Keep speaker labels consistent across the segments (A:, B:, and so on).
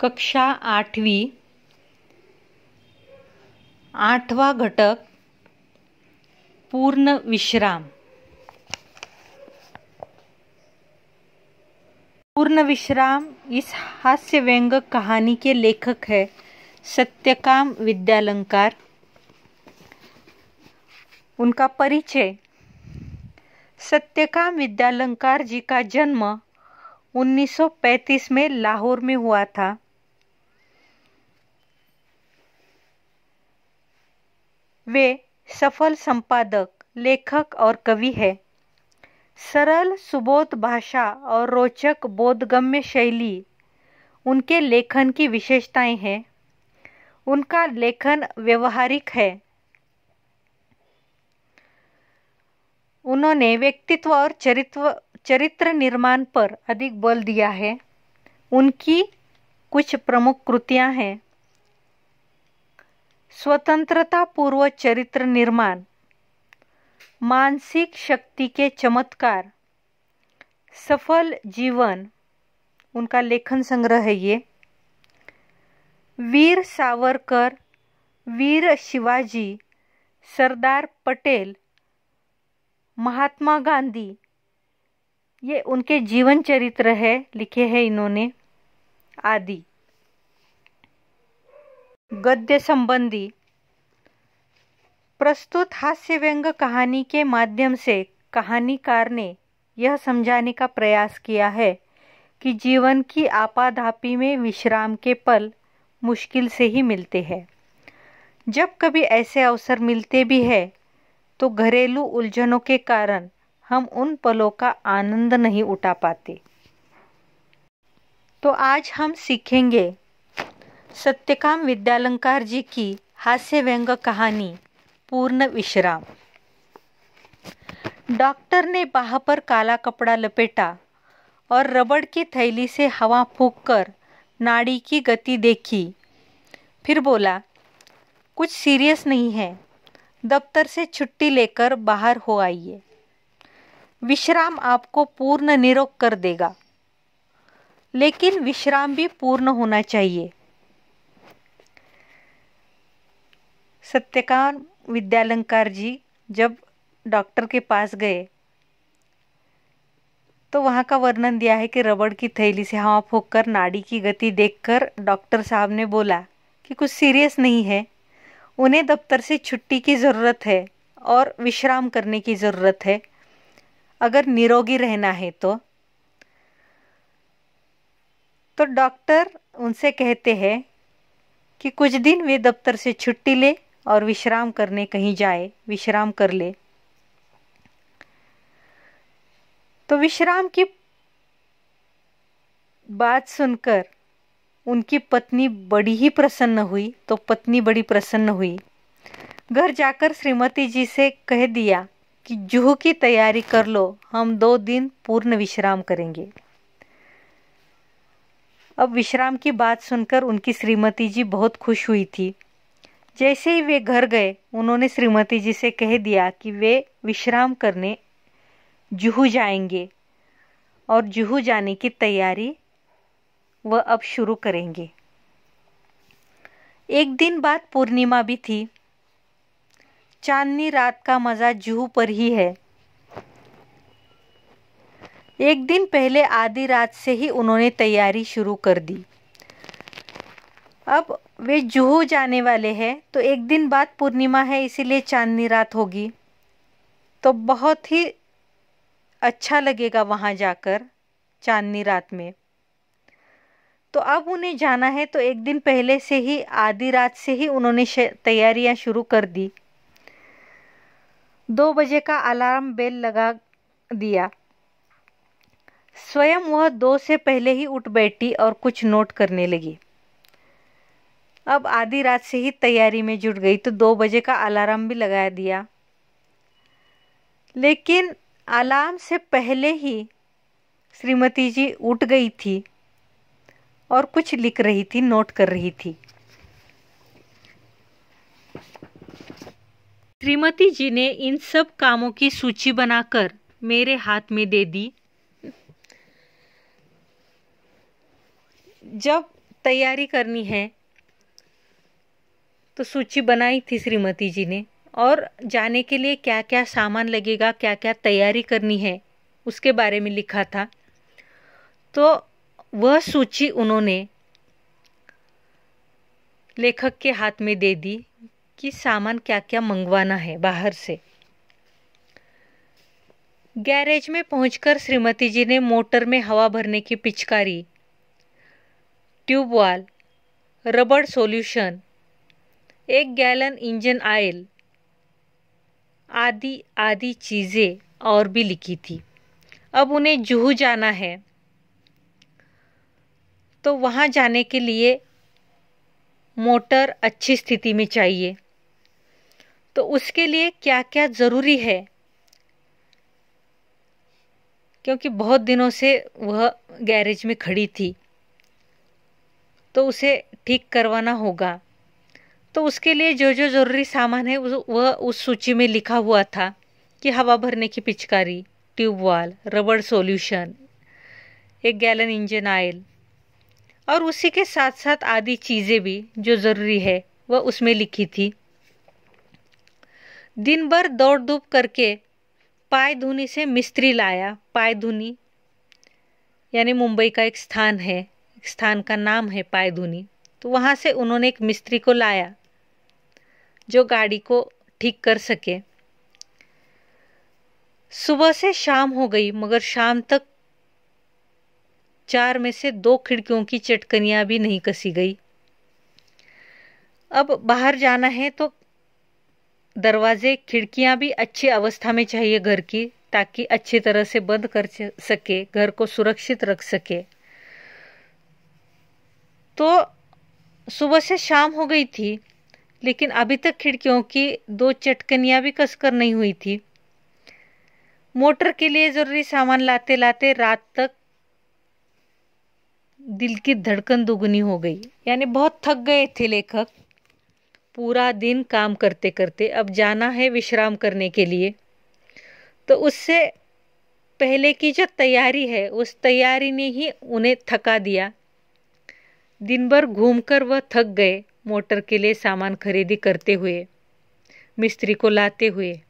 A: कक्षा 8वीं 8वां घटक पूर्ण विश्राम। पूर्ण विश्राम इस हास्य व्यंग कहानी के लेखक है सत्यकाम विद्यालंकार। उनका परिचय। सत्यकाम विद्यालंकार जी का जन्म 1935 में लाहौर में हुआ था। वे सफल संपादक, लेखक और कवि हैं। सरल सुबोध भाषा और रोचक बोधगम्य शैली उनके लेखन की विशेषताएं हैं। उनका लेखन व्यवहारिक है। उन्होंने व्यक्तित्व और चरित्र निर्माण पर अधिक बल दिया है। उनकी कुछ प्रमुख कृतियां हैं: स्वतंत्रता पूर्व चरित्र निर्माण, मानसिक शक्ति के चमत्कार, सफल जीवन, उनका लेखन संग्रह है ये। वीर सावरकर, वीर शिवाजी, सरदार पटेल, महात्मा गांधी, ये उनके जीवन चरित्र है, लिखे हैं इन्होंने आदि। गद्य संबंधी। प्रस्तुत हास्य व्यंग कहानी के माध्यम से कहानीकार ने यह समझाने का प्रयास किया है कि जीवन की आपाधापी में विश्राम के पल मुश्किल से ही मिलते हैं। जब कभी ऐसे अवसर मिलते भी हैं तो घरेलू उलझनों के कारण हम उन पलों का आनंद नहीं उठा पाते। तो आज हम सीखेंगे सत्यकाम विद्यालंकार जी की हास्य व्यंग कहानी पूर्ण विश्राम। डॉक्टर ने बाह पर काला कपड़ा लपेटा और रबड़ की थैली से हवा फूंककर नाड़ी की गति देखी। फिर बोला, कुछ सीरियस नहीं है, दफ्तर से छुट्टी लेकर बाहर हो आइए। विश्राम आपको पूर्ण निरोग कर देगा, लेकिन विश्राम भी पूर्ण होना चाहिए। सत्यकाम विद्यालंकार जी जब डॉक्टर के पास गए तो वहाँ का वर्णन दिया है कि रबड़ की थैली से हवा फूंककर नाड़ी की गति देखकर डॉक्टर साहब ने बोला कि कुछ सीरियस नहीं है, उन्हें दफ्तर से छुट्टी की ज़रूरत है और विश्राम करने की ज़रूरत है अगर निरोगी रहना है तो डॉक्टर उनसे कहते हैं कि कुछ दिन वे दफ्तर से छुट्टी ले और विश्राम करने कहीं जाए, विश्राम कर ले। तो विश्राम की बात सुनकर उनकी पत्नी बड़ी ही प्रसन्न हुई। पत्नी बड़ी प्रसन्न हुई। घर जाकर श्रीमती जी से कह दिया कि जुहू की तैयारी कर लो, हम 2 दिन पूर्ण विश्राम करेंगे। अब विश्राम की बात सुनकर उनकी श्रीमती जी बहुत खुश हुई थी। जैसे ही वे घर गए उन्होंने श्रीमती जी से कह दिया कि वे विश्राम करने जुहू जाएंगे और जुहू जाने की तैयारी वह अब शुरू करेंगे। एक दिन बाद पूर्णिमा भी थी। चांदनी रात का मज़ा जुहू पर ही है। एक दिन पहले आधी रात से ही उन्होंने तैयारी शुरू कर दी। अब वे जुहू जाने वाले हैं तो एक दिन बाद पूर्णिमा है, इसीलिए चांदनी रात होगी तो बहुत ही अच्छा लगेगा वहाँ जाकर चांदनी रात में। तो अब उन्हें जाना है तो एक दिन पहले से ही आधी रात से ही उन्होंने तैयारियां शुरू कर दी। 2 बजे का अलार्म बेल लगा दिया। स्वयं वह 2 से पहले ही उठ बैठी और कुछ नोट करने लगी। अब आधी रात से ही तैयारी में जुट गई तो 2 बजे का अलार्म भी लगा दिया। लेकिन अलार्म से पहले ही श्रीमती जी उठ गई थी और कुछ लिख रही थी, नोट कर रही थी। श्रीमती जी ने इन सब कामों की सूची बनाकर मेरे हाथ में दे दी। जब तैयारी करनी है। तो सूची बनाई थी श्रीमती जी ने, और जाने के लिए क्या क्या सामान लगेगा, क्या क्या तैयारी करनी है, उसके बारे में लिखा था। तो वह सूची उन्होंने लेखक के हाथ में दे दी कि सामान क्या क्या मंगवाना है बाहर से। गैरेज में पहुंचकर श्रीमती जी ने मोटर में हवा भरने की पिचकारी, ट्यूबवाल, रबड़ सॉल्यूशन, 1 गैलन इंजन ऑयल आदि आदि चीज़ें और भी लिखी थी। अब उन्हें जुहू जाना है, तो वहाँ जाने के लिए मोटर अच्छी स्थिति में चाहिए। तो उसके लिए क्या क्या ज़रूरी है, क्योंकि बहुत दिनों से वह गैरेज में खड़ी थी, तो उसे ठीक करवाना होगा। तो उसके लिए जो जो ज़रूरी सामान है वह उस सूची में लिखा हुआ था कि हवा भरने की पिचकारी, ट्यूबवाल, रबड़ सॉल्यूशन, 1 गैलन इंजन ऑयल, और उसी के साथ साथ आदि चीज़ें भी जो ज़रूरी है वह उसमें लिखी थी। दिन भर दौड़ धूप करके पाय धुनी से मिस्त्री लाया। पाय धुनी यानी मुंबई का एक स्थान है, स्थान का नाम है पाय धुनी। तो वहाँ से उन्होंने एक मिस्त्री को लाया जो गाड़ी को ठीक कर सके। सुबह से शाम हो गई, मगर शाम तक 4 में से 2 खिड़कियों की चटकनियाँ भी नहीं कसी गई। अब बाहर जाना है तो दरवाजे खिड़कियाँ भी अच्छी अवस्था में चाहिए घर की, ताकि अच्छी तरह से बंद कर सके, घर को सुरक्षित रख सके। तो सुबह से शाम हो गई थी, लेकिन अभी तक खिड़कियों की 2 चटकनियाँ भी कसकर नहीं हुई थी। मोटर के लिए ज़रूरी सामान लाते लाते रात तक दिल की धड़कन दुगनी हो गई। यानी बहुत थक गए थे लेखक पूरा दिन काम करते करते। अब जाना है विश्राम करने के लिए। तो उससे पहले की जो तैयारी है, उस तैयारी ने ही उन्हें थका दिया। दिन भर घूमकर वह थक गए, मोटर के लिए सामान खरीदी करते हुए, मिस्त्री को लाते हुए।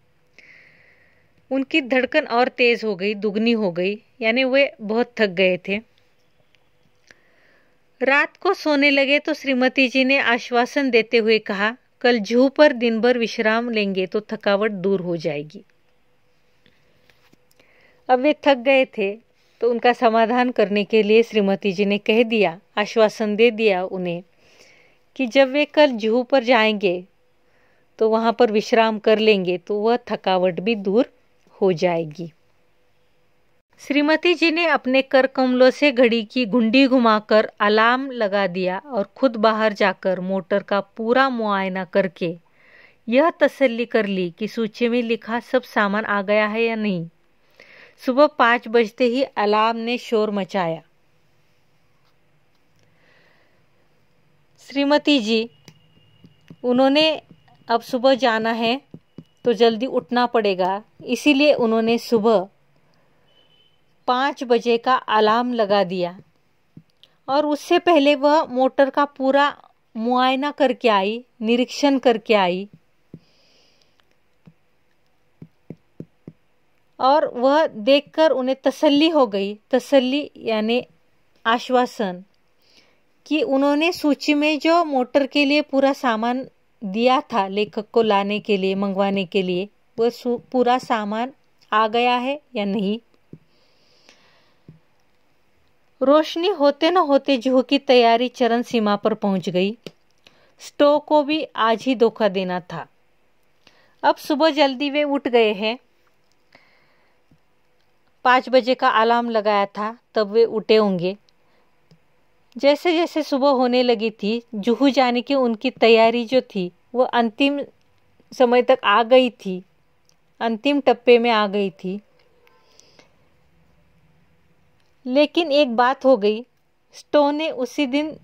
A: उनकी धड़कन और तेज हो गई, दुगनी हो गई, यानी वे बहुत थक गए थे। रात को सोने लगे तो श्रीमती जी ने आश्वासन देते हुए कहा, कल जुहू पर दिन भर विश्राम लेंगे तो थकावट दूर हो जाएगी। अब वे थक गए थे, तो उनका समाधान करने के लिए श्रीमती जी ने कह दिया, आश्वासन दे दिया उन्हें कि जब वे कल जुहू पर जाएंगे तो वहाँ पर विश्राम कर लेंगे तो वह थकावट भी दूर हो जाएगी। श्रीमती जी ने अपने कर कमलों से घड़ी की घुंडी घुमाकर अलार्म लगा दिया और खुद बाहर जाकर मोटर का पूरा मुआयना करके यह तसल्ली कर ली कि सूची में लिखा सब सामान आ गया है या नहीं। सुबह 5 बजते ही अलार्म ने शोर मचाया। श्रीमती जी, उन्होंने अब सुबह जाना है तो जल्दी उठना पड़ेगा, इसीलिए उन्होंने सुबह 5 बजे का अलार्म लगा दिया और उससे पहले वह मोटर का पूरा मुआयना करके आई, निरीक्षण करके आई। और वह देखकर उन्हें तसल्ली हो गई। तसल्ली यानी आश्वासन कि उन्होंने सूची में जो मोटर के लिए पूरा सामान दिया था लेखक को लाने के लिए, मंगवाने के लिए, वह पूरा सामान आ गया है या नहीं। रोशनी होते न होते जुहू की तैयारी चरम सीमा पर पहुंच गई। स्टोव को भी आज ही धोखा देना था। अब सुबह जल्दी वे उठ गए हैं। 5 बजे का अलार्म लगाया था, तब वे उठे होंगे। जैसे जैसे सुबह होने लगी थी, जुहू जाने की उनकी तैयारी जो थी वो अंतिम समय तक आ गई थी, अंतिम टप्पे में आ गई थी। लेकिन एक बात हो गई, स्टोव ने उसी दिन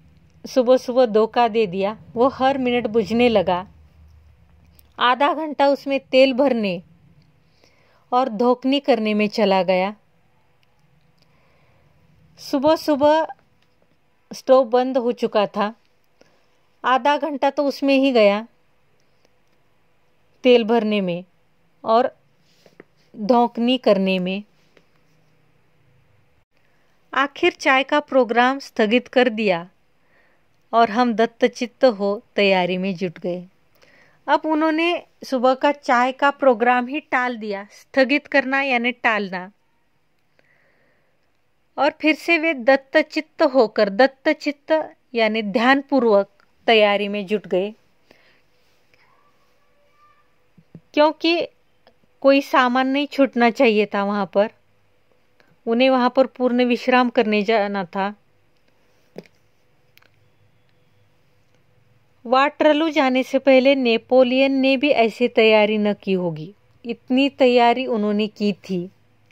A: सुबह सुबह धोखा दे दिया। वो हर मिनट बुझने लगा। आधा घंटा उसमें तेल भरने और धोखनी करने में चला गया। सुबह सुबह स्टोव बंद हो चुका था। आधा घंटा तो उसमें ही गया तेल भरने में और धौंकनी करने में। आखिर चाय का प्रोग्राम स्थगित कर दिया और हम दत्तचित्त हो तैयारी में जुट गए। अब उन्होंने सुबह का चाय का प्रोग्राम ही टाल दिया, स्थगित करना यानी टालना। और फिर से वे दत्तचित्त यानी ध्यानपूर्वक तैयारी में जुट गए, क्योंकि कोई सामान नहीं छूटना चाहिए था वहां पर। उन्हें वहां पर पूर्ण विश्राम करने जाना था। वाटरलू जाने से पहले नेपोलियन ने भी ऐसी तैयारी न की होगी। इतनी तैयारी उन्होंने की थी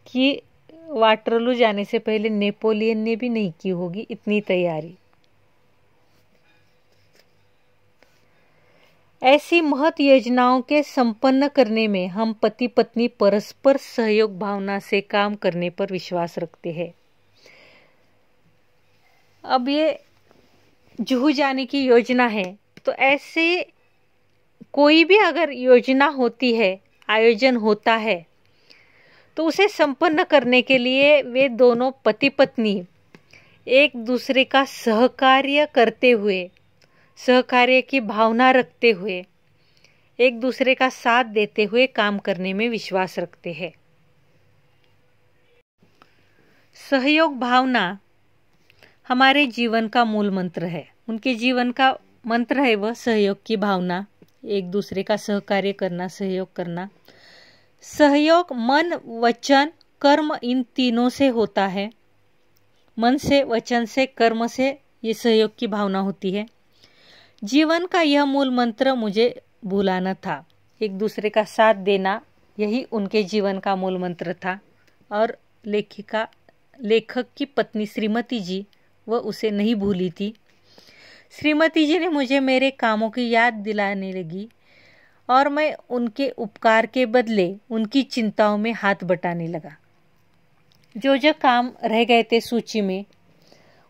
A: कि वाटरलू जाने से पहले नेपोलियन ने भी नहीं की होगी इतनी तैयारी। ऐसी महत योजनाओं के संपन्न करने में हम पति पत्नी परस्पर सहयोग भावना से काम करने पर विश्वास रखते हैं। अब ये जुहू जाने की योजना है, तो ऐसे कोई भी अगर योजना होती है, आयोजन होता है, तो उसे संपन्न करने के लिए वे दोनों पति पत्नी एक दूसरे का सहकार्य करते हुए, सहकार्य की भावना रखते हुए, एक दूसरे का साथ देते हुए काम करने में विश्वास रखते हैं। सहयोग भावना हमारे जीवन का मूल मंत्र है। उनके जीवन का मंत्र है वह सहयोग की भावना, एक दूसरे का सहकार्य करना, सहयोग करना। सहयोग मन, वचन, कर्म इन तीनों से होता है। मन से, वचन से, कर्म से ये सहयोग की भावना होती है। जीवन का यह मूल मंत्र मुझे भुलाना था। एक दूसरे का साथ देना, यही उनके जीवन का मूल मंत्र था। और लेखक की पत्नी श्रीमती जी, वह उसे नहीं भूली थी। श्रीमती जी ने मुझे मेरे कामों की याद दिलाने लगी और मैं उनके उपकार के बदले उनकी चिंताओं में हाथ बटाने लगा। जो जो काम रह गए थे सूची में,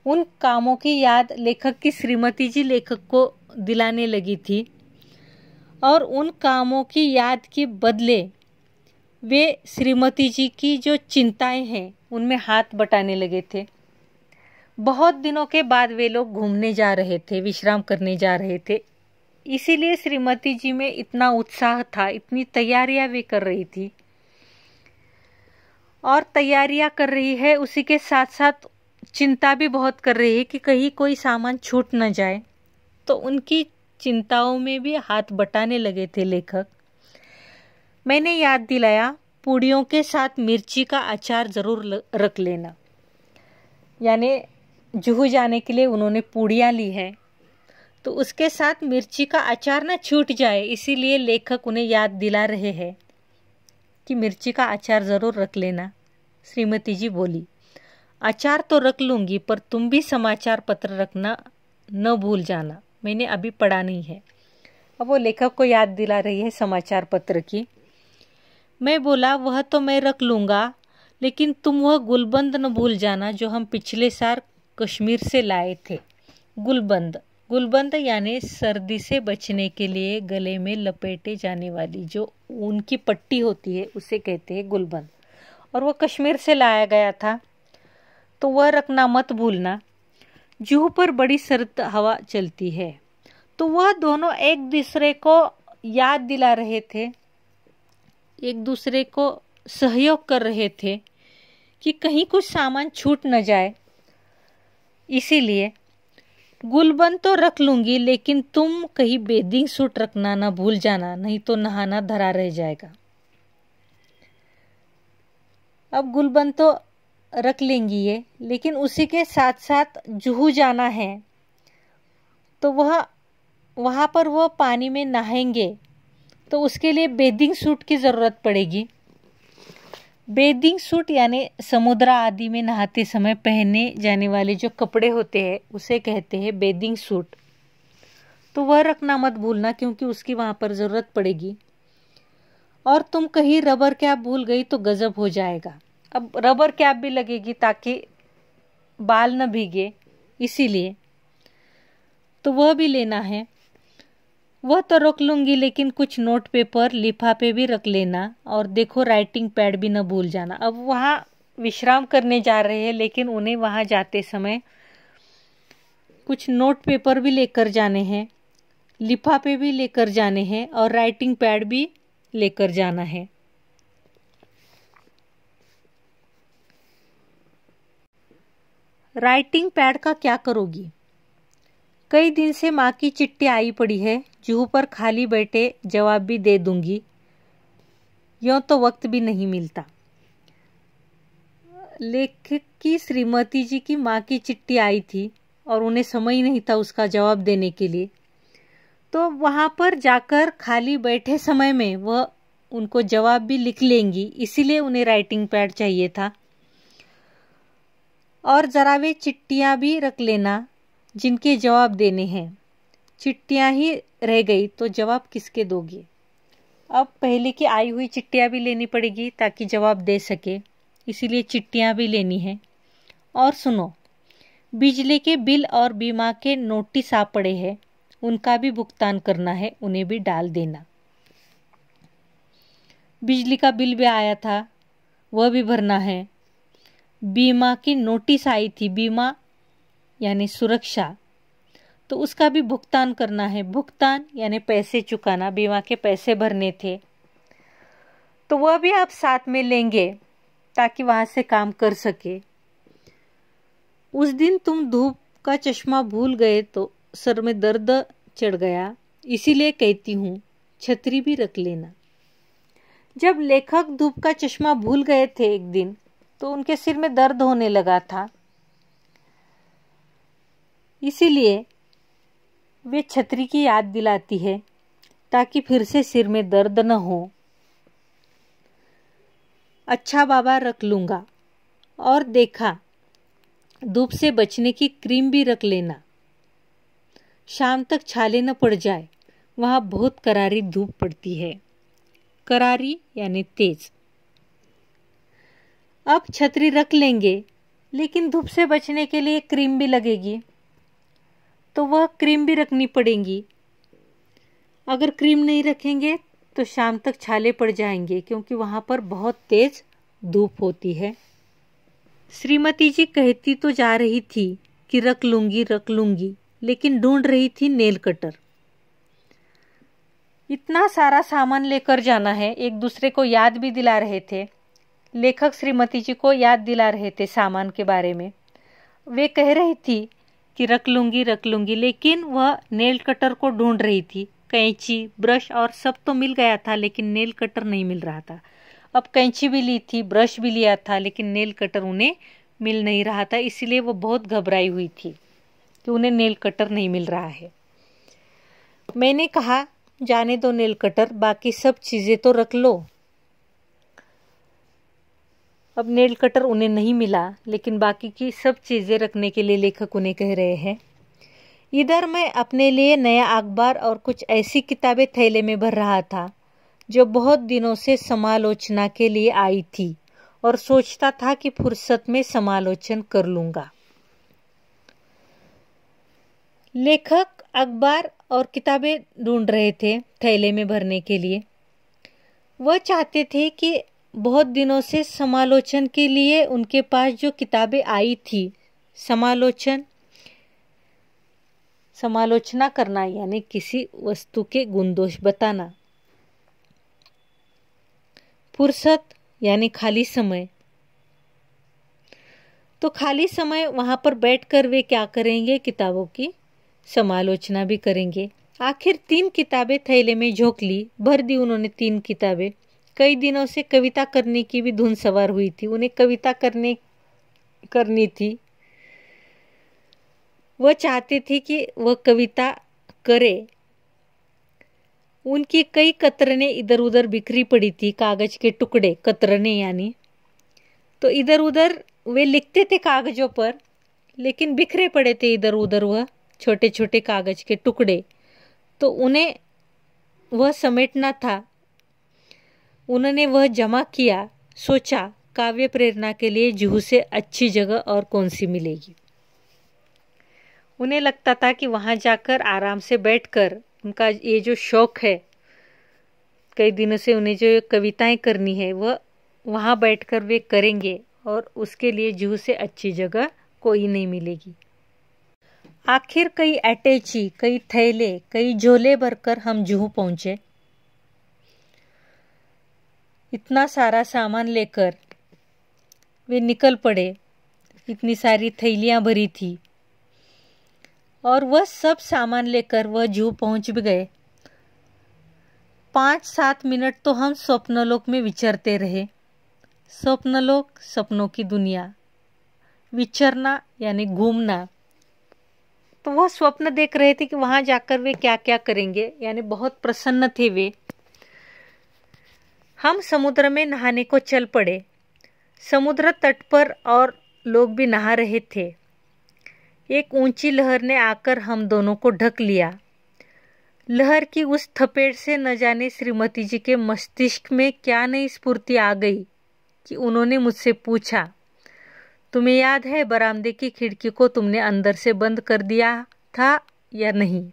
A: उन कामों की याद लेखक की श्रीमती जी लेखक को दिलाने लगी थी और उन कामों की याद के बदले वे श्रीमती जी की जो चिंताएं हैं उनमें हाथ बटाने लगे थे। बहुत दिनों के बाद वे लोग घूमने जा रहे थे, विश्राम करने जा रहे थे, इसीलिए श्रीमती जी में इतना उत्साह था, इतनी तैयारियां वे कर रही थी। और तैयारियां कर रही है, उसी के साथ साथ चिंता भी बहुत कर रही है कि कहीं कोई सामान छूट न जाए। तो उनकी चिंताओं में भी हाथ बटाने लगे थे लेखक। मैंने याद दिलाया, पूड़ियों के साथ मिर्ची का अचार जरूर रख लेना। यानी जुहू जाने के लिए उन्होंने पूड़ियाँ ली हैं, तो उसके साथ मिर्ची का अचार ना छूट जाए, इसीलिए लेखक उन्हें याद दिला रहे हैं कि मिर्ची का अचार ज़रूर रख लेना। श्रीमती जी बोली, अचार तो रख लूँगी, पर तुम भी समाचार पत्र रखना न भूल जाना, मैंने अभी पढ़ा नहीं है। अब वो लेखक को याद दिला रही है समाचार पत्र की। मैं बोला, वह तो मैं रख लूँगा, लेकिन तुम वह गुलबंद न भूल जाना जो हम पिछले साल कश्मीर से लाए थे। गुलबंद यानी सर्दी से बचने के लिए गले में लपेटे जाने वाली जो ऊन की पट्टी होती है, उसे कहते हैं गुलबंद। और वह कश्मीर से लाया गया था, तो वह रखना मत भूलना। जुहू पर बड़ी सर्द हवा चलती है। तो वह दोनों एक दूसरे को याद दिला रहे थे, एक दूसरे को सहयोग कर रहे थे कि कहीं कुछ सामान छूट न जाए। इसीलिए गुलबंद तो रख लूँगी, लेकिन तुम कहीं बेदिंग सूट रखना ना भूल जाना, नहीं तो नहाना धरा रह जाएगा। अब गुलबंद तो रख लेंगी ये, लेकिन उसी के साथ साथ जुहू जाना है, तो वहाँ पर वो पानी में नहाएंगे, तो उसके लिए बेदिंग सूट की ज़रूरत पड़ेगी। बेदिंग सूट यानी समुद्र आदि में नहाते समय पहने जाने वाले जो कपड़े होते हैं, उसे कहते हैं बेदिंग सूट। तो वह रखना मत भूलना, क्योंकि उसकी वहाँ पर ज़रूरत पड़ेगी। और तुम कहीं रबर कैप भूल गई तो गजब हो जाएगा। अब रबर कैप भी लगेगी ताकि बाल न भीगे, इसीलिए तो वह भी लेना है। वह तो रख लूँगी, लेकिन कुछ नोट पेपर लिफाफे भी रख लेना, और देखो राइटिंग पैड भी न भूल जाना। अब वहाँ विश्राम करने जा रहे हैं, लेकिन उन्हें वहाँ जाते समय कुछ नोट पेपर भी लेकर जाने हैं, लिफाफे भी लेकर जाने हैं, और राइटिंग पैड भी लेकर जाना है। राइटिंग पैड का क्या करोगी? कई दिन से माँ की चिट्ठी आई पड़ी है, जूहू पर खाली बैठे जवाब भी दे दूंगी, यूँ तो वक्त भी नहीं मिलता। लेखक की श्रीमती जी की माँ की चिट्ठी आई थी और उन्हें समय ही नहीं था उसका जवाब देने के लिए, तो वहाँ पर जाकर खाली बैठे समय में वह उनको जवाब भी लिख लेंगी, इसीलिए उन्हें राइटिंग पैड चाहिए था। और ज़रा वे चिट्ठियाँ भी रख लेना जिनके जवाब देने हैं। चिट्ठियाँ ही रह गई तो जवाब किसके दोगे? अब पहले की आई हुई चिट्ठियाँ भी लेनी पड़ेगी ताकि जवाब दे सके, इसीलिए चिट्ठियाँ भी लेनी है। और सुनो, बिजली के बिल और बीमा के नोटिस आ पड़े हैं, उनका भी भुगतान करना है, उन्हें भी डाल देना। बिजली का बिल भी आया था, वह भी भरना है। बीमा की नोटिस आई थी, बीमा यानी सुरक्षा, तो उसका भी भुगतान करना है। भुगतान यानी पैसे चुकाना, बीमा के पैसे भरने थे, तो वह भी आप साथ में लेंगे ताकि वहाँ से काम कर सके। उस दिन तुम धूप का चश्मा भूल गए तो सर में दर्द चढ़ गया, इसीलिए कहती हूँ छतरी भी रख लेना। जब लेखक धूप का चश्मा भूल गए थे एक दिन, तो उनके सिर में दर्द होने लगा था, इसीलिए वे छतरी की याद दिलाती है ताकि फिर से सिर में दर्द न हो। अच्छा बाबा, रख लूँगा। और देखा, धूप से बचने की क्रीम भी रख लेना, शाम तक छाले न पड़ जाए, वहाँ बहुत करारी धूप पड़ती है। करारी यानी तेज। अब छतरी रख लेंगे, लेकिन धूप से बचने के लिए क्रीम भी लगेगी, तो वह क्रीम भी रखनी पड़ेगी। अगर क्रीम नहीं रखेंगे तो शाम तक छाले पड़ जाएंगे, क्योंकि वहाँ पर बहुत तेज धूप होती है। श्रीमती जी कहती तो जा रही थी कि रख लूँगी, लेकिन ढूंढ रही थी नेल कटर। इतना सारा सामान लेकर जाना है, एक दूसरे को याद भी दिला रहे थे। लेखक श्रीमती जी को याद दिला रहे थे सामान के बारे में। वे कह रही थी कि रख लूँगी, लेकिन वह नेल कटर को ढूंढ रही थी। कैंची, ब्रश और सब तो मिल गया था, लेकिन नेल कटर नहीं मिल रहा था। अब कैंची भी ली थी, ब्रश भी लिया था, लेकिन नेल कटर उन्हें मिल नहीं रहा था, इसीलिए वो बहुत घबराई हुई थी कि उन्हें नेल कटर नहीं मिल रहा है। मैंने कहा जाने दो नेल कटर, बाकी सब चीज़ें तो रख लो। अब नेल कटर उन्हें नहीं मिला, लेकिन बाकी की सब चीज़ें रखने के लिए लेखक उन्हें कह रहे हैं। इधर मैं अपने लिए नया अखबार और कुछ ऐसी किताबें थैले में भर रहा था जो बहुत दिनों से समालोचना के लिए आई थी, और सोचता था कि फुर्सत में समालोचन कर लूँगा। लेखक अखबार और किताबें ढूंढ रहे थे थैले में भरने के लिए। वह चाहते थे कि बहुत दिनों से समालोचन के लिए उनके पास जो किताबें आई थी, समालोचना करना यानी किसी वस्तु के गुण दोष बताना। फुर्सत यानी खाली समय, तो खाली समय वहाँ पर बैठकर वे क्या करेंगे? किताबों की समालोचना भी करेंगे। आखिर 3 किताबें थैले में झोंक ली, भर दी उन्होंने 3 किताबें। कई दिनों से कविता करने की भी धुन सवार हुई थी, उन्हें कविता करनी थी। वह चाहते थे कि वह कविता करे। उनकी कई कतरने इधर उधर बिखरी पड़ी थी, कागज के टुकड़े, कतरने यानी। तो इधर उधर वे लिखते थे कागजों पर, लेकिन बिखरे पड़े थे इधर उधर वह छोटे छोटे कागज के टुकड़े, तो उन्हें वह समेटना था। उन्होंने वह जमा किया, सोचा काव्य प्रेरणा के लिए जूहू से अच्छी जगह और कौन सी मिलेगी। उन्हें लगता था कि वहाँ जाकर आराम से बैठकर उनका ये जो शौक है, कई दिनों से उन्हें जो कविताएं करनी है, वह वहाँ बैठकर वे करेंगे और उसके लिए जूहू से अच्छी जगह कोई नहीं मिलेगी। आखिर कई अटैची, कई थैले, कई झोले भरकर हम जूहू पहुंचे। इतना सारा सामान लेकर वे निकल पड़े। इतनी सारी थैलियां भरी थी और वह सब सामान लेकर वह जूहू पहुंच भी गए। 5-7 मिनट तो हम स्वप्नलोक में विचरते रहे। स्वप्नलोक, सपनों की दुनिया। विचरना यानी घूमना। तो वह स्वप्न देख रहे थे कि वहां जाकर वे क्या क्या करेंगे, यानी बहुत प्रसन्न थे वे। हम समुद्र में नहाने को चल पड़े। समुद्र तट पर और लोग भी नहा रहे थे। एक ऊंची लहर ने आकर हम दोनों को ढक लिया। लहर की उस थपेड़ से न जाने श्रीमती जी के मस्तिष्क में क्या नई स्फूर्ति आ गई कि उन्होंने मुझसे पूछा, तुम्हें याद है बरामदे की खिड़की को तुमने अंदर से बंद कर दिया था या नहीं?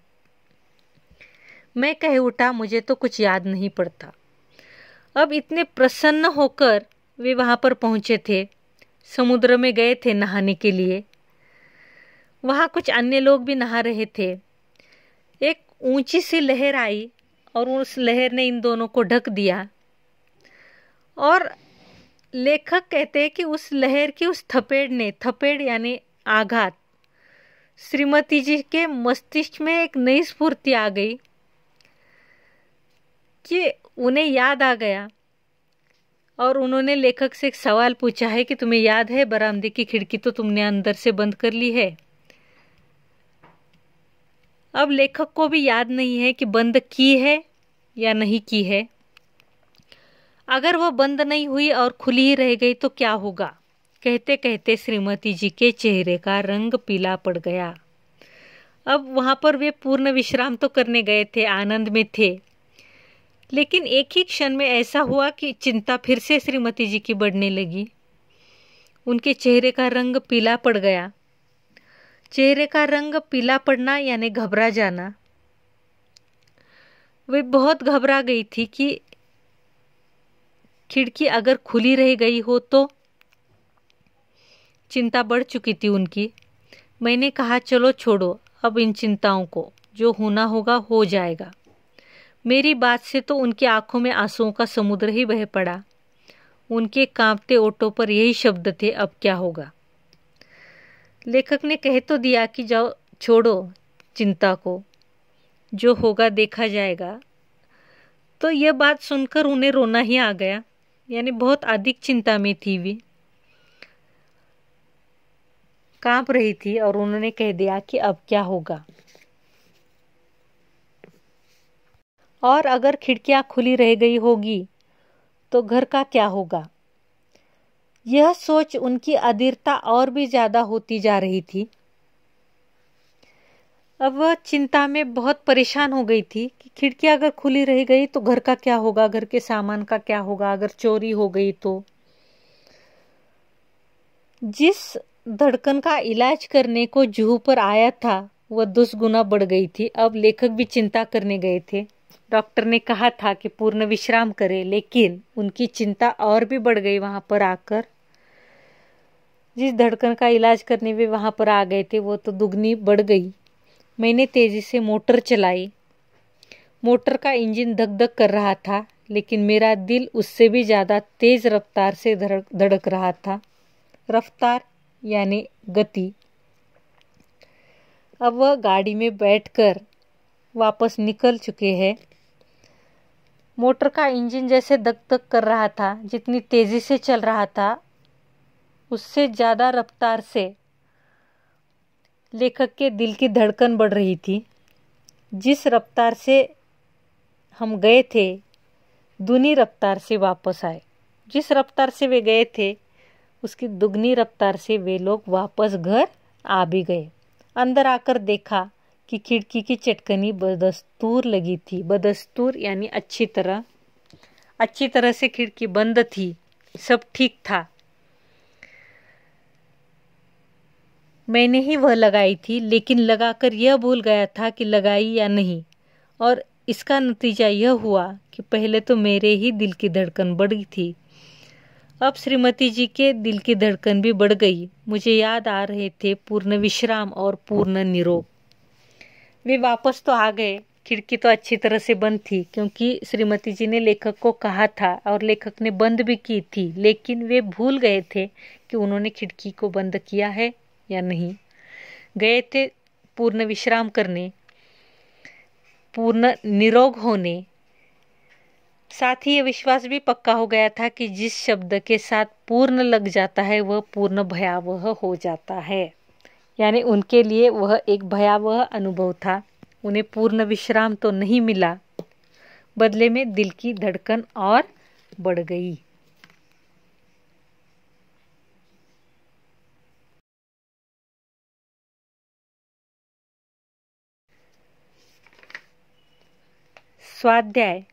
A: मैं कह उठा, मुझे तो कुछ याद नहीं पड़ता। अब इतने प्रसन्न होकर वे वहां पर पहुंचे थे, समुद्र में गए थे नहाने के लिए। वहां कुछ अन्य लोग भी नहा रहे थे। एक ऊंची सी लहर आई और उस लहर ने इन दोनों को ढक दिया। और लेखक कहते हैं कि उस लहर की उस थपेड़ ने, थपेड़ यानी आघात, श्रीमती जी के मस्तिष्क में एक नई स्फूर्ति आ गई कि उन्हें याद आ गया। और उन्होंने लेखक से एक सवाल पूछा है कि तुम्हें याद है बरामदे की खिड़की तो तुमने अंदर से बंद कर ली है? अब लेखक को भी याद नहीं है कि बंद की है या नहीं की है। अगर वह बंद नहीं हुई और खुली ही रह गई तो क्या होगा? कहते कहते श्रीमती जी के चेहरे का रंग पीला पड़ गया। अब वहां पर वे पूर्ण विश्राम तो करने गए थे, आनंद में थे, लेकिन एक ही क्षण में ऐसा हुआ कि चिंता फिर से श्रीमती जी की बढ़ने लगी। उनके चेहरे का रंग पीला पड़ गया। चेहरे का रंग पीला पड़ना यानी घबरा जाना। वे बहुत घबरा गई थी कि खिड़की अगर खुली रह गई हो तो। चिंता बढ़ चुकी थी उनकी। मैंने कहा, चलो छोड़ो अब इन चिंताओं को, जो होना होगा हो जाएगा। मेरी बात से तो उनकी आंखों में आंसुओं का समुद्र ही बह पड़ा। उनके कांपते ओठों पर यही शब्द थे, अब क्या होगा? लेखक ने कह तो दिया कि जाओ छोड़ो चिंता को, जो होगा देखा जाएगा। तो यह बात सुनकर उन्हें रोना ही आ गया, यानी बहुत अधिक चिंता में थी वे, कांप रही थी। और उन्होंने कह दिया कि अब क्या होगा, और अगर खिड़कियां खुली रह गई होगी तो घर का क्या होगा? यह सोच उनकी अधीरता और भी ज्यादा होती जा रही थी। अब वह चिंता में बहुत परेशान हो गई थी कि खिड़की अगर खुली रह गई तो घर का क्या होगा, घर के सामान का क्या होगा, अगर चोरी हो गई तो। जिस धड़कन का इलाज करने को जूहू पर आया था वह 10 गुना बढ़ गई थी। अब लेखक भी चिंता करने गए थे। डॉक्टर ने कहा था कि पूर्ण विश्राम करें, लेकिन उनकी चिंता और भी बढ़ गई वहां पर आकर। जिस धड़कन का इलाज करने वे वहां पर आ गए थे वो तो दुगनी बढ़ गई। मैंने तेजी से मोटर चलाई। मोटर का इंजन धक धक कर रहा था, लेकिन मेरा दिल उससे भी ज्यादा तेज रफ्तार से धड़क रहा था। रफ्तार यानी गति। अब वह गाड़ी में बैठकर वापस निकल चुके हैं। मोटर का इंजन जैसे धक धक कर रहा था, जितनी तेजी से चल रहा था उससे ज्यादा रफ्तार से लेखक के दिल की धड़कन बढ़ रही थी। जिस रफ्तार से हम गए थे दुनी रफ्तार से वापस आए। जिस रफ्तार से वे गए थे उसकी दुगनी रफ्तार से वे लोग वापस घर आ भी गए। अंदर आकर देखा कि खिड़की की चटकनी बदस्तूर लगी थी। बदस्तूर यानी अच्छी तरह से खिड़की बंद थी, सब ठीक था। मैंने ही वह लगाई थी, लेकिन लगाकर यह भूल गया था कि लगाई या नहीं, और इसका नतीजा यह हुआ कि पहले तो मेरे ही दिल की धड़कन बढ़ी थी, अब श्रीमती जी के दिल की धड़कन भी बढ़ गई। मुझे याद आ रहे थे पूर्ण विश्राम और पूर्ण निरोग। वे वापस तो आ गए। खिड़की तो अच्छी तरह से बंद थी, क्योंकि श्रीमती जी ने लेखक को कहा था और लेखक ने बंद भी की थी, लेकिन वे भूल गए थे कि उन्होंने खिड़की को बंद किया है या नहीं। गए थे पूर्ण विश्राम करने, पूर्ण निरोग होने। साथ ही यह विश्वास भी पक्का हो गया था कि जिस शब्द के साथ पूर्ण लग जाता है वह पूर्ण भयावह हो जाता है। यानी उनके लिए वह एक भयावह अनुभव था। उन्हें पूर्ण विश्राम तो नहीं मिला, बदले में दिल की धड़कन और बढ़ गई। स्वाध्याय